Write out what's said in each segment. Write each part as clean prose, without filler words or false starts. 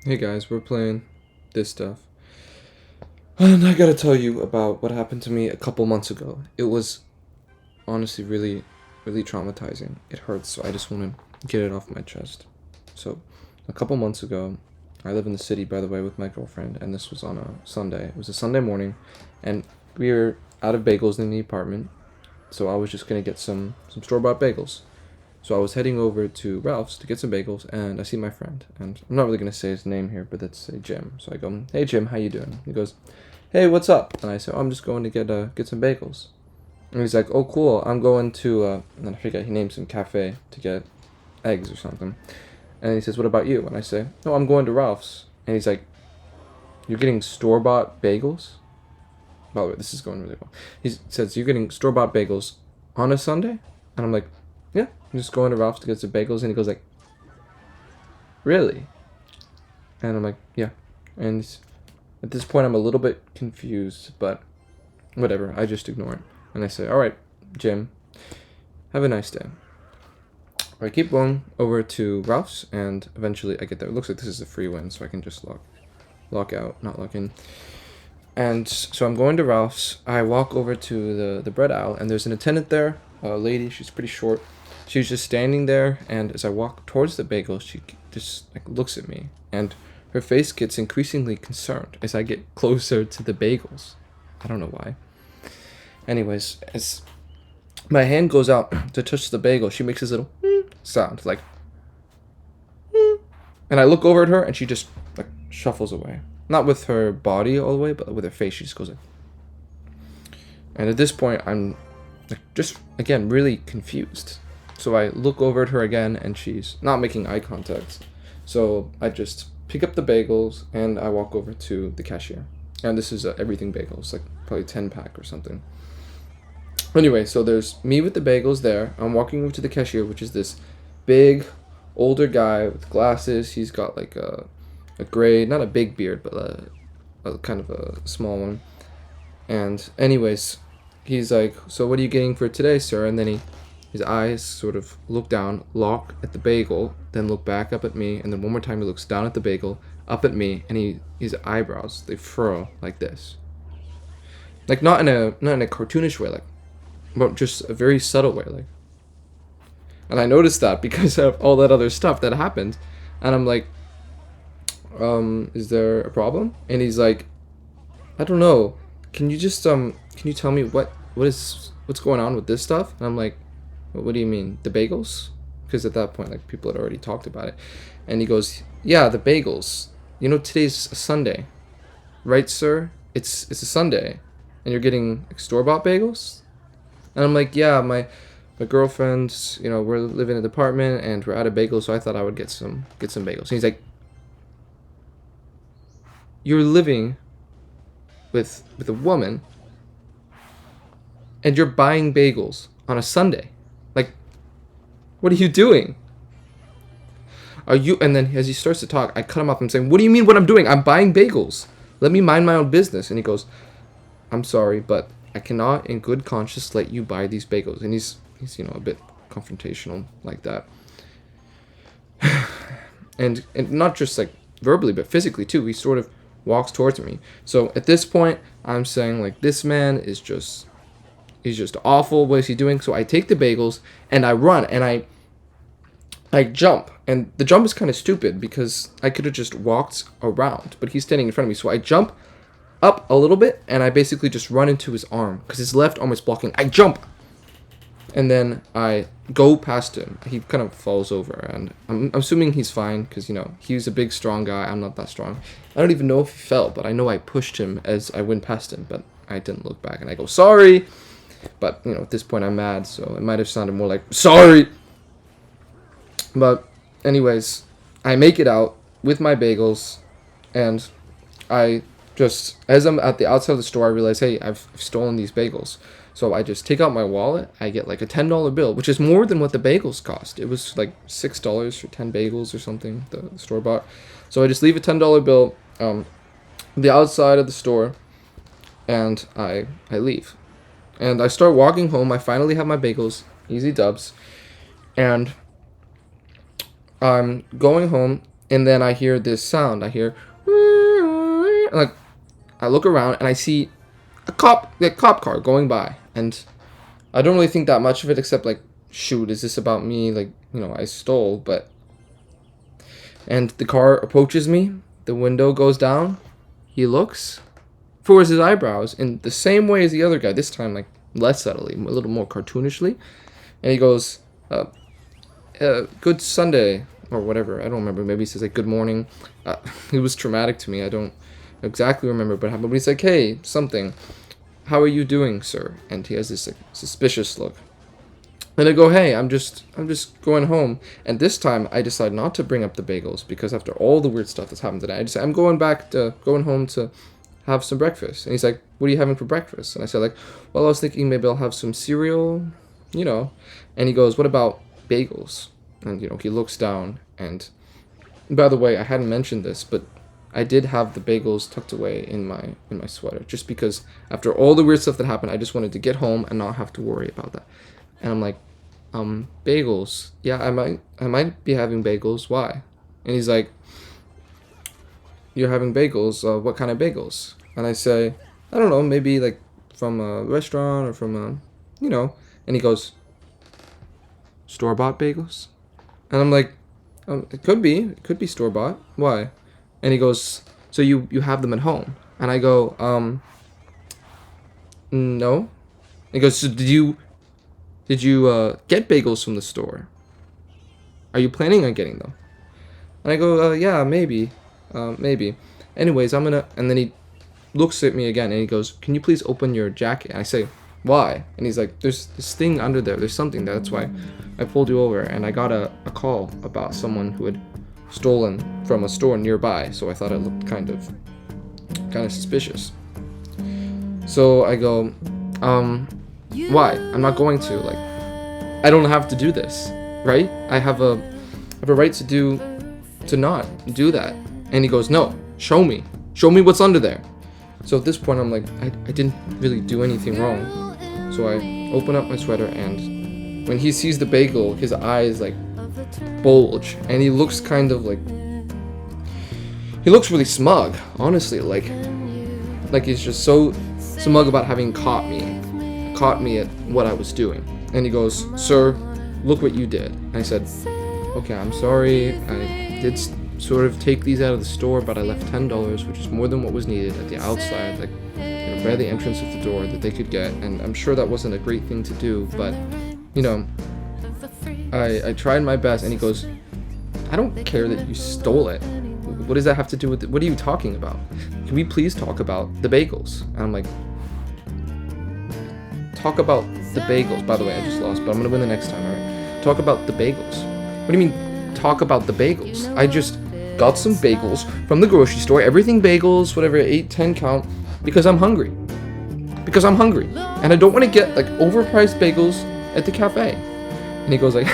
Hey guys, we're playing this stuff. And I gotta tell you about what happened to me a couple months ago. It was honestly really traumatizing. It hurts, so I just want to get it off my chest. So, a couple months ago, I live in the city, by the way, with my girlfriend, and this was on a Sunday. It was a Sunday morning, and we were out of bagels in the apartment, so I was just gonna get some store-bought bagels. So I was heading over to Ralph's to get some bagels, and I see my friend. And I'm not really gonna say his name here, but it's Jim. So I go, "Hey Jim, how you doing?" He goes, "Hey, what's up?" And I say, "Oh, I'm just going to get some bagels." And he's like, "Oh, cool. I'm going to," and then I forget he named some cafe to get eggs or something. And he says, "What about you?" And I say, "No, I'm going to Ralph's." And he's like, "You're getting store bought bagels?" By the way, this is going really well. He says, "You're getting store bought bagels on a Sunday?" And I'm like, "Yeah, I'm just going to Ralph's to get some bagels." And he goes like, "Really?" And I'm like, "Yeah." And at this point, I'm a little bit confused, but whatever. I just ignore it. And I say, "All right, Jim, have a nice day." I keep going over to Ralph's, and eventually I get there. It looks like this is a free win, so I can just lock out, not lock in. And so I'm going to Ralph's. I walk over to the bread aisle, and there's an attendant there, a lady. She's pretty short. She's just standing there, and as I walk towards the bagel, she just like looks at me, and her face gets increasingly concerned as I get closer to the bagels. I don't know why. Anyways, as my hand goes out to touch the bagel, she makes this little sound, like, and I look over at her, and she just like shuffles away. Not with her body all the way, but with her face, she just goes like. And at this point, I'm like, just again really confused. So I look over at her again, and she's not making eye contact. So I just pick up the bagels and I walk over to the cashier. And this is everything bagels, like probably 10 pack or something. Anyway, so there's me with the bagels there. I'm walking over to the cashier, which is this big, older guy with glasses. He's got like a gray, not a big beard, but a kind of a small one. And anyways, he's like, "So what are you getting for today, sir?" And then his eyes sort of look down, lock at the bagel, then look back up at me, and then one more time he looks down at the bagel, up at me, and his eyebrows they furrow like this, like not in a cartoonish way, like, but just a very subtle way, like. And I noticed that because of all that other stuff that happened, and I'm like, is there a problem? And he's like, "I don't know. Can you tell me what's going on with this stuff?" And I'm like, "What do you mean, the bagels?" Because at that point, like people had already talked about it. And he goes, "Yeah, the bagels. You know today's a Sunday, right, sir? It's a Sunday, and you're getting like, store bought bagels." And I'm like, "Yeah, my girlfriend's. We're living in an apartment and we're out of bagels, so I thought I would get some bagels." And he's like, "You're living with a woman and you're buying bagels on a Sunday. Like, what are you doing? Are you?" And then as he starts to talk, I cut him off. I'm saying, "What do you mean what I'm doing? I'm buying bagels. Let me mind my own business." And he goes, "I'm sorry, but I cannot in good conscience let you buy these bagels." And he's a bit confrontational like that. And not just like verbally, but physically too. He sort of walks towards me. So at this point, I'm saying like this man is just he's just awful. What is he doing? So I take the bagels and I run and I jump. And the jump is kind of stupid because I could have just walked around, but he's standing in front of me. So I jump up a little bit and I basically just run into his arm because his left arm is blocking. I jump and then I go past him. He kind of falls over, and I'm assuming he's fine because he's a big, strong guy. I'm not that strong. I don't even know if he fell, but I know I pushed him as I went past him, but I didn't look back, and I go, "Sorry." But at this point, I'm mad, so it might have sounded more like "sorry." But anyways, I make it out with my bagels, and I just, as I'm at the outside of the store, I realize, hey, I've stolen these bagels. So I just take out my wallet. I get like a $10 bill, which is more than what the bagels cost. It was like $6 for 10 bagels or something, the store bought. So I just leave a $10 bill the outside of the store, and I leave. And I start walking home. I finally have my bagels, easy dubs, and I'm going home, And then I hear this sound. I hear, like, I look around and I see a cop car going by. And I don't really think that much of it, except like, shoot, is this about me? Like, I stole, but. And the car approaches me. The window goes down. He looks, furrows his eyebrows in the same way as the other guy. This time, like, less subtly, a little more cartoonishly. And he goes, good Sunday, or whatever. I don't remember. Maybe he says, like, good morning. It was traumatic to me. I don't exactly remember what happened. But he's like, hey, something. How are you doing, sir? And he has this, like, suspicious look. And I go, hey, I'm just going home. And this time, I decide not to bring up the bagels, because after all the weird stuff that's happened today, I just say, I'm going home to have some breakfast. And he's like, what are you having for breakfast? And I said, like, well, I was thinking maybe I'll have some cereal, And he goes, what about bagels? And, he looks down. And by the way, I hadn't mentioned this, but I did have the bagels tucked away in my sweater, just because after all the weird stuff that happened, I just wanted to get home and not have to worry about that. And I'm like, bagels. Yeah, I might be having bagels. Why? And he's like, you're having bagels. What kind of bagels? And I say, I don't know, maybe like from a restaurant or from a, And he goes, store-bought bagels? And I'm like, it could be store-bought. Why? And he goes, so you have them at home? And I go, no. And he goes, so did you get bagels from the store? Are you planning on getting them? And I go, yeah, maybe. Anyways, and then he looks at me again and he goes, can you please open your jacket? And I say, why? And he's like, there's this thing under there. There's something there. That's why I pulled you over. And I got a call about someone who had stolen from a store nearby. So I thought it looked kind of suspicious. So I go, why? I'm not going to. Like, I don't have to do this, right? I have a right to not do that. And he goes, no, show me what's under there. So at this point, I'm like, I didn't really do anything wrong. So I open up my sweater, and when he sees the bagel, his eyes like bulge, and he looks kind of like, he looks really smug, honestly, like he's just so smug about having caught me at what I was doing. And he goes, sir, look what you did. And I said, okay, I'm sorry, I did sort of take these out of the store, but I left $10, which is more than what was needed at the outside, like, by the entrance of the door that they could get. And I'm sure that wasn't a great thing to do, but, I tried my best. And he goes, I don't care that you stole it. What does that have to do with it? What are you talking about? Can we please talk about the bagels? And I'm like, talk about the bagels. By the way, I just lost, but I'm gonna win the next time, alright? Talk about the bagels. What do you mean, talk about the bagels? I just got some bagels from the grocery store, everything bagels, whatever, 8-10 count, because I'm hungry. And I don't want to get like overpriced bagels at the cafe. And he goes like,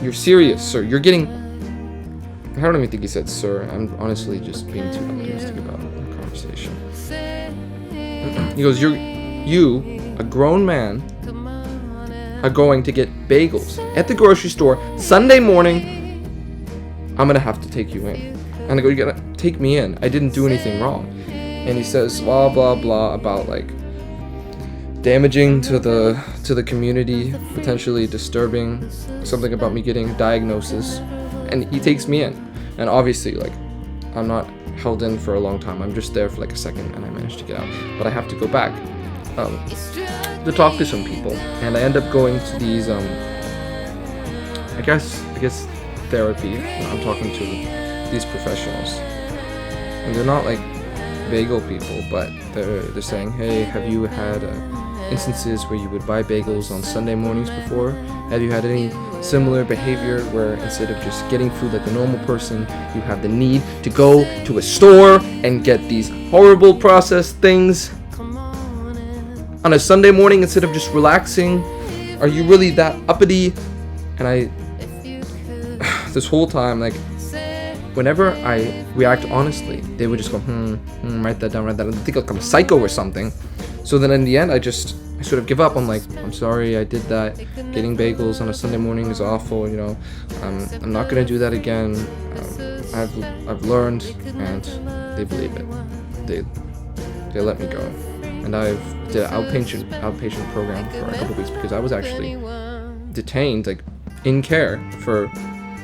you're serious, sir? You're getting, I don't even think he said sir. I'm honestly just being too optimistic about the conversation. He goes, you, a grown man, are going to get bagels at the grocery store Sunday morning. I'm gonna have to take you in. And I go, you gotta take me in. I didn't do anything wrong. And he says blah blah blah about like damaging to the community, potentially disturbing, something about me getting a diagnosis. And he takes me in. And obviously, like, I'm not held in for a long time. I'm just there for like a second, and I managed to get out. But I have to go back to talk to some people, and I end up going to these I guess therapy. I'm talking to these professionals, and they're not like bagel people, but they're saying, hey, have you had instances where you would buy bagels on Sunday mornings before? Have you had any similar behavior where instead of just getting food like a normal person, you have the need to go to a store and get these horrible processed things on a Sunday morning instead of just relaxing? Are you really that uppity? And I this whole time, like, whenever I react honestly, they would just go, write that down. I think like I'm a psycho or something. So then in the end, I just I sort of give up. I'm like, I'm sorry, I did that. Getting bagels on a Sunday morning is awful. I'm not gonna do that again. I've learned, and they believe it. They let me go, and I've did an outpatient program for a couple weeks because I was actually detained, like in care for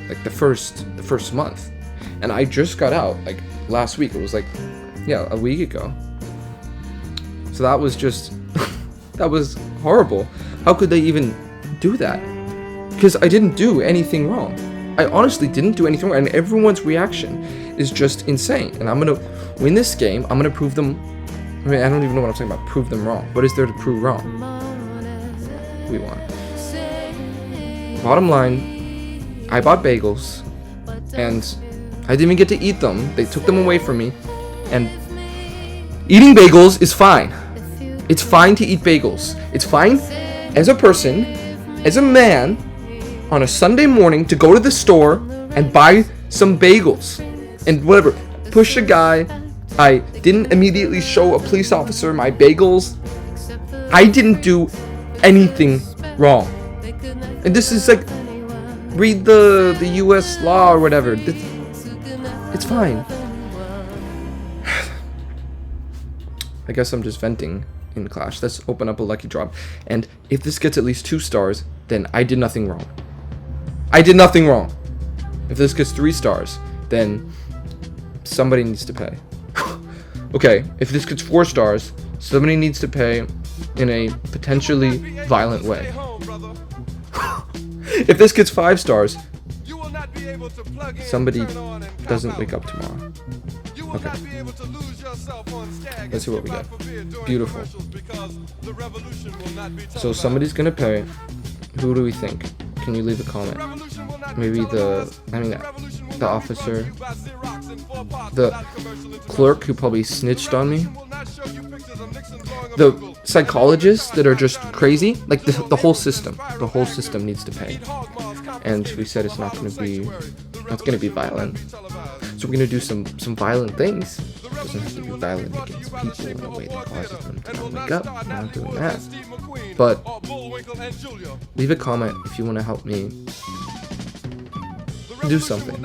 like the first month, and I just got out like last week. It was like, yeah, a week ago. So that was just that was horrible. How could they even do that? Because I didn't do anything wrong. I honestly didn't do anything wrong, and everyone's reaction is just insane. And I'm gonna win this game. I'm gonna prove them. I mean, I don't even know what I'm talking about. Prove them wrong. What is there to prove wrong? We won. Bottom line, I bought bagels, and I didn't even get to eat them. They took them away from me, and eating bagels is fine. It's fine to eat bagels. It's fine as a person, as a man, on a Sunday morning to go to the store and buy some bagels and whatever. Push a guy. I didn't immediately show a police officer my bagels. I didn't do anything wrong. And this is like, read the US law or whatever. It's fine. I guess I'm just venting in clash. Let's open up a lucky drop. And if this gets at least 2 stars, then I did nothing wrong. I did nothing wrong. If this gets 3 stars, then somebody needs to pay. Okay, if this gets 4 stars, somebody needs to pay in a potentially violent way. If this gets 5 stars, somebody doesn't wake up tomorrow. Okay. Let's see what we got. Beautiful. So somebody's gonna pay. Who do we think? Can you leave a comment? Maybe the officer, the clerk who probably snitched on me, the psychologists that are just crazy, like the whole system. The whole system needs to pay. And we said it's not gonna be violent. So we're gonna do some violent things. It doesn't have to be violent against people in a way that causes them to not wake up. I'm not doing that. But leave a comment if you want to help me do something.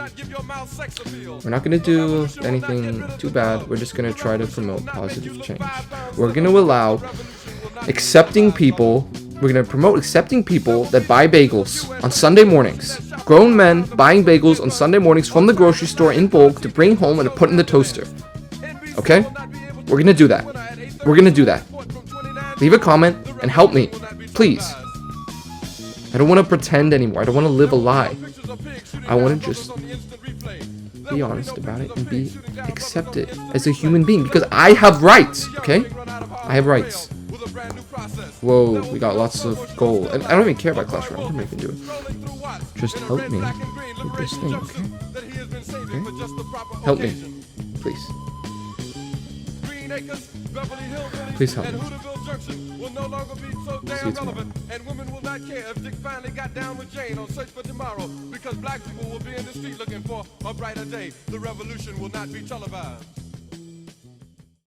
We're not gonna do anything too bad. We're just gonna try to promote positive change. We're gonna allow accepting people. We're gonna promote accepting people that buy bagels on Sunday mornings. Grown men buying bagels on Sunday mornings from the grocery store in bulk to bring home and to put in the toaster. Okay? We're gonna do that. We're gonna do that. Leave a comment and help me, please. I don't want to pretend anymore. I don't want to live a lie. I want to just be honest about it and be accepted as a human being because I have rights. Okay? I have rights. Whoa, we got lots of gold. And I don't even care about Clash Royale. I'm not even do it. Just help me with this thing, okay? Okay? Help me, please. Please help me. See you tomorrow. And women will not care if Dick finally got down with Jane on search for tomorrow, because black people will be in the street looking for a brighter day. The revolution will not be televised.